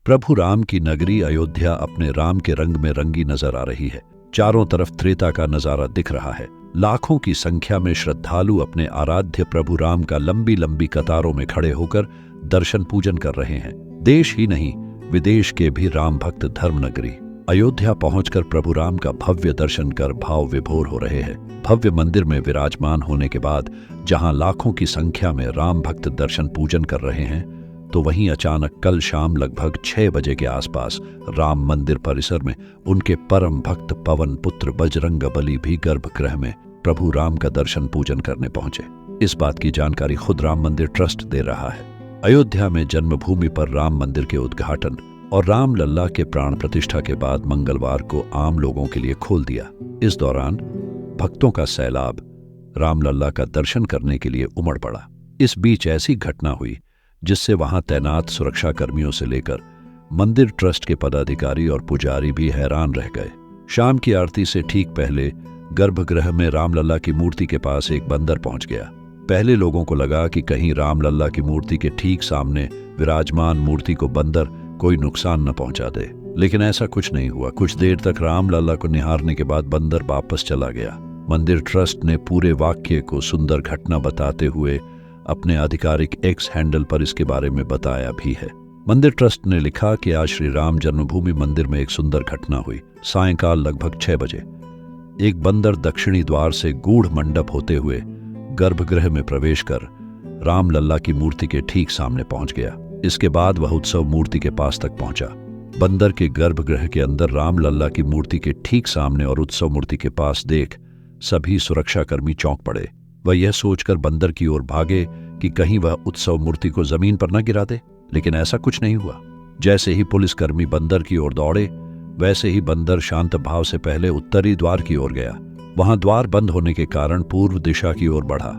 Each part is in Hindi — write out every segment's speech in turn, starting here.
प्रभु राम की नगरी अयोध्या अपने राम के रंग में रंगी नजर आ रही है। चारों तरफ त्रेता का नजारा दिख रहा है। लाखों की संख्या में श्रद्धालु अपने आराध्य प्रभु राम का लंबी लंबी कतारों में खड़े होकर दर्शन पूजन कर रहे हैं। देश ही नहीं, विदेश के भी राम भक्त धर्म नगरी अयोध्या पहुंचकर प्रभु राम का भव्य दर्शन कर भाव विभोर हो रहे हैं। भव्य मंदिर में विराजमान होने के बाद जहां लाखों की संख्या में राम भक्त दर्शन पूजन कर रहे हैं, तो वहीं अचानक कल शाम लगभग 6 बजे के आसपास राम मंदिर परिसर में उनके परम भक्त पवन पुत्र बजरंगबली भी गर्भगृह में प्रभु राम का दर्शन पूजन करने पहुंचे। इस बात की जानकारी खुद राम मंदिर ट्रस्ट दे रहा है। अयोध्या में जन्मभूमि पर राम मंदिर के उद्घाटन और राम लल्ला के प्राण प्रतिष्ठा के बाद मंगलवार को आम लोगों के लिए खोल दिया। इस दौरान भक्तों का सैलाब राम लल्ला का दर्शन करने के लिए उमड़ पड़ा। इस बीच ऐसी घटना हुई जिससे वहां तैनात सुरक्षा कर्मियों से लेकर मंदिर ट्रस्ट के पदाधिकारी और पुजारी भी हैरान रह गए। शाम की आरती से ठीक पहले गर्भगृह में रामलला की मूर्ति के पास एक बंदर पहुंच गया। पहले लोगों को लगा कि कहीं रामलला की मूर्ति के ठीक सामने विराजमान मूर्ति को बंदर कोई नुकसान न पहुंचा दे, लेकिन ऐसा कुछ नहीं हुआ। कुछ देर तक रामलला को निहारने के बाद बंदर वापस चला गया। मंदिर ट्रस्ट ने पूरे वाक्य को सुंदर घटना बताते हुए अपने आधिकारिक एक्स हैंडल पर इसके बारे में बताया भी है। मंदिर ट्रस्ट ने लिखा कि आज श्री राम जन्मभूमि मंदिर में एक सुंदर घटना हुई। सायंकाल लगभग 6 बजे एक बंदर दक्षिणी द्वार से गूढ़ मंडप होते हुए गर्भगृह में प्रवेश कर रामलल्ला की मूर्ति के ठीक सामने पहुंच गया। इसके बाद वह उत्सव मूर्ति के पास तक पहुंचा। बंदर के गर्भगृह के अंदर रामलल्ला की मूर्ति के ठीक सामने और उत्सव मूर्ति के पास देख सभी सुरक्षाकर्मी चौंक पड़े। वह यह सोचकर बंदर की ओर भागे कि कहीं वह उत्सव मूर्ति को जमीन पर न गिरा दे, लेकिन ऐसा कुछ नहीं हुआ। जैसे ही पुलिसकर्मी बंदर की ओर दौड़े, वैसे ही बंदर शांत भाव से पहले उत्तरी द्वार की ओर गया। वहां द्वार बंद होने के कारण पूर्व दिशा की ओर बढ़ा।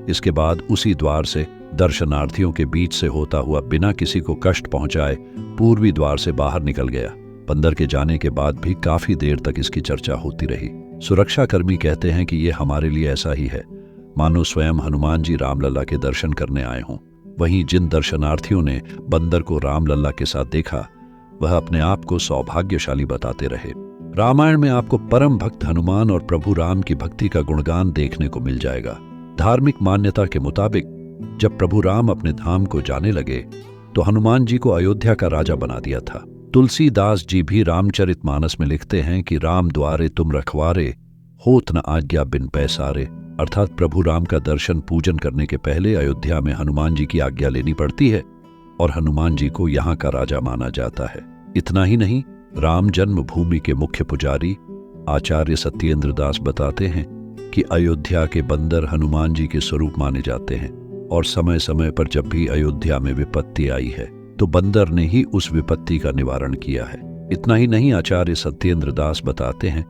इसके बाद उसी द्वार से दर्शनार्थियों के बीच से होता हुआ बिना किसी को कष्ट पहुंचाए पूर्वी द्वार से बाहर निकल गया। बंदर के जाने के बाद भी काफी देर तक इसकी चर्चा होती रही। सुरक्षाकर्मी कहते हैं कि ये हमारे लिए ऐसा ही है मानो स्वयं हनुमान जी रामलला के दर्शन करने आए हों। वहीं जिन दर्शनार्थियों ने बंदर को रामलला के साथ देखा, वह अपने आप को सौभाग्यशाली बताते रहे। रामायण में आपको परम भक्त हनुमान और प्रभु राम की भक्ति का गुणगान देखने को मिल जाएगा। धार्मिक मान्यता के मुताबिक जब प्रभु राम अपने धाम को जाने लगे तो हनुमान जी को अयोध्या का राजा बना दिया था। तुलसीदास जी भी रामचरितमानस में लिखते हैं कि राम द्वारे तुम रखवारे, होत न आज्ञा बिन पैसारे। अर्थात प्रभु राम का दर्शन पूजन करने के पहले अयोध्या में हनुमान जी की आज्ञा लेनी पड़ती है और हनुमान जी को यहाँ का राजा माना जाता है। इतना ही नहीं, राम जन्मभूमि के मुख्य पुजारी आचार्य सत्येंद्र दास बताते हैं कि अयोध्या के बंदर हनुमान जी के स्वरूप माने जाते हैं और समय समय पर जब भी अयोध्या में विपत्ति आई है तो बंदर ने ही उस विपत्ति का निवारण किया है। इतना ही नहीं, आचार्य सत्येंद्र दास बताते हैं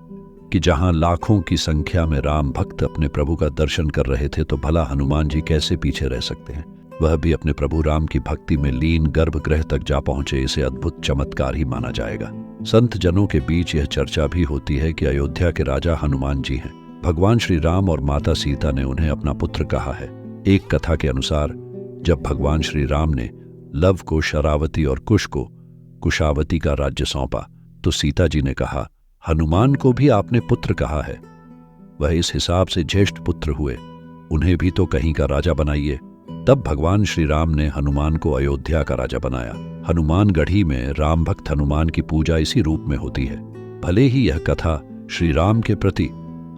कि जहां लाखों की संख्या में राम भक्त अपने प्रभु का दर्शन कर रहे थे तो भला हनुमान जी कैसे पीछे रह सकते हैं। वह भी अपने प्रभु राम की भक्ति में लीन गर्भगृह तक जा पहुंचे। इसे अद्भुत चमत्कार ही माना जाएगा। संत जनों के बीच यह चर्चा भी होती है कि अयोध्या के राजा हनुमान जी हैं। भगवान श्री राम और माता सीता ने उन्हें अपना पुत्र कहा है। एक कथा के अनुसार जब भगवान श्री राम ने लव को शरावती और कुश को कुशावती का राज्य सौंपा तो सीता जी ने कहा, हनुमान को भी आपने पुत्र कहा है, वह इस हिसाब से ज्येष्ठ पुत्र हुए, उन्हें भी तो कहीं का राजा बनाइए। तब भगवान श्री राम ने हनुमान को अयोध्या का राजा बनाया। हनुमान गढ़ी में राम भक्त हनुमान की पूजा इसी रूप में होती है। भले ही यह कथा श्री राम के प्रति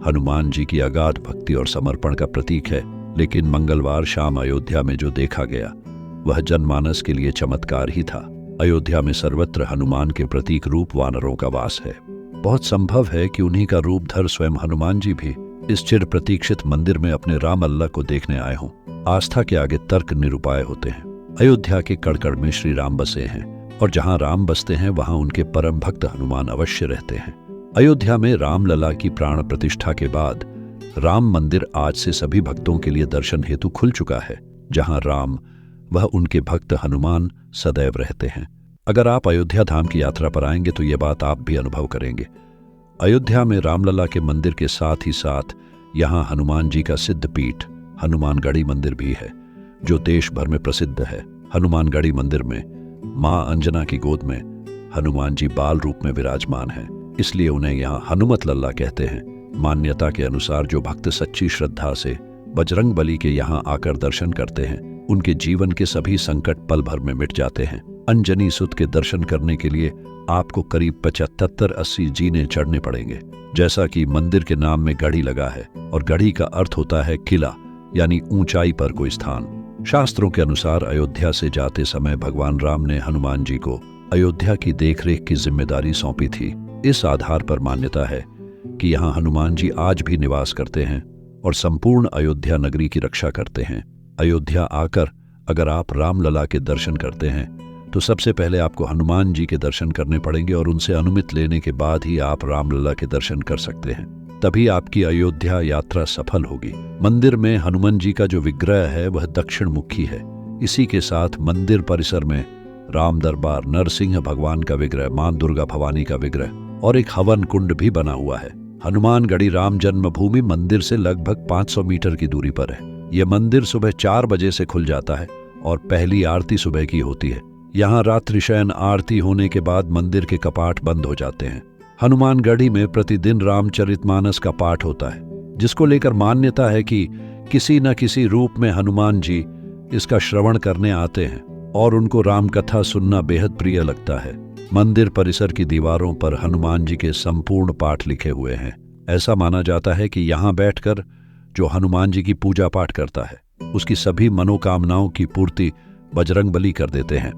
हनुमान जी की अगाध भक्ति और समर्पण का प्रतीक है, लेकिन मंगलवार शाम अयोध्या में जो देखा गया वह जनमानस के लिए चमत्कार ही था। अयोध्या में सर्वत्र हनुमान के प्रतीक रूप वानरों का वास है। बहुत संभव है कि उन्हीं का रूप धर स्वयं हनुमान जी भी इस चिर प्रतीक्षित मंदिर में अपने राम अल्लाह को देखने आए हों। आस्था के आगे तर्क निरुपाय होते हैं। अयोध्या के कड़कड़ में श्री राम बसे हैं और जहां राम बसते हैं वहां उनके परम भक्त हनुमान अवश्य रहते हैं। अयोध्या में रामलला की प्राण प्रतिष्ठा के बाद राम मंदिर आज से सभी भक्तों के लिए दर्शन हेतु खुल चुका है। जहां राम वह उनके भक्त हनुमान सदैव रहते हैं। अगर आप अयोध्या धाम की यात्रा पर आएंगे तो ये बात आप भी अनुभव करेंगे। अयोध्या में रामलला के मंदिर के साथ ही साथ यहाँ हनुमान जी का सिद्ध पीठ हनुमानगढ़ी मंदिर भी है, जो देश भर में प्रसिद्ध है। हनुमानगढ़ी मंदिर में मां अंजना की गोद में हनुमान जी बाल रूप में विराजमान हैं, इसलिए उन्हें यहाँ हनुमत लल्ला कहते हैं। मान्यता के अनुसार जो भक्त सच्ची श्रद्धा से बजरंग बली के यहाँ आकर दर्शन करते हैं, उनके जीवन के सभी संकट पल भर में मिट जाते हैं। अंजनी सुत के दर्शन करने के लिए आपको करीब 75-80 जीने चढ़ने पड़ेंगे। जैसा कि मंदिर के नाम में गढ़ी लगा है, और गढ़ी का अर्थ होता है किला, यानी ऊंचाई पर कोई स्थान। शास्त्रों के अनुसार अयोध्या से जाते समय भगवान राम ने हनुमान जी को अयोध्या की देखरेख की जिम्मेदारी सौंपी थी। इस आधार पर मान्यता है कि यहाँ हनुमान जी आज भी निवास करते हैं और संपूर्ण अयोध्या नगरी की रक्षा करते हैं। अयोध्या आकर अगर आप रामलला के दर्शन करते हैं तो सबसे पहले आपको हनुमान जी के दर्शन करने पड़ेंगे, और उनसे अनुमति लेने के बाद ही आप रामलला के दर्शन कर सकते हैं। तभी आपकी अयोध्या यात्रा सफल होगी। मंदिर में हनुमान जी का जो विग्रह है वह दक्षिण मुखी है। इसी के साथ मंदिर परिसर में राम दरबार, नरसिंह भगवान का विग्रह, मां दुर्गा भवानी का विग्रह और एक हवन कुंड भी बना हुआ है। हनुमानगढ़ी राम जन्मभूमि मंदिर से लगभग 500 मीटर की दूरी पर है। यह मंदिर सुबह 4 बजे से खुल जाता है और पहली आरती सुबह की होती है। यहाँ रात्रि शयन आरती होने के बाद मंदिर के कपाट बंद हो जाते हैं। हनुमानगढ़ी में प्रतिदिन रामचरितमानस का पाठ होता है, जिसको लेकर मान्यता है कि किसी न किसी रूप में हनुमान जी इसका श्रवण करने आते हैं और उनको राम कथा सुनना बेहद प्रिय लगता है। मंदिर परिसर की दीवारों पर हनुमान जी के संपूर्ण पाठ लिखे हुए हैं। ऐसा माना जाता है कि यहाँ बैठकर जो हनुमान जी की पूजा पाठ करता है, उसकी सभी मनोकामनाओं की पूर्ति बजरंगबली कर देते हैं।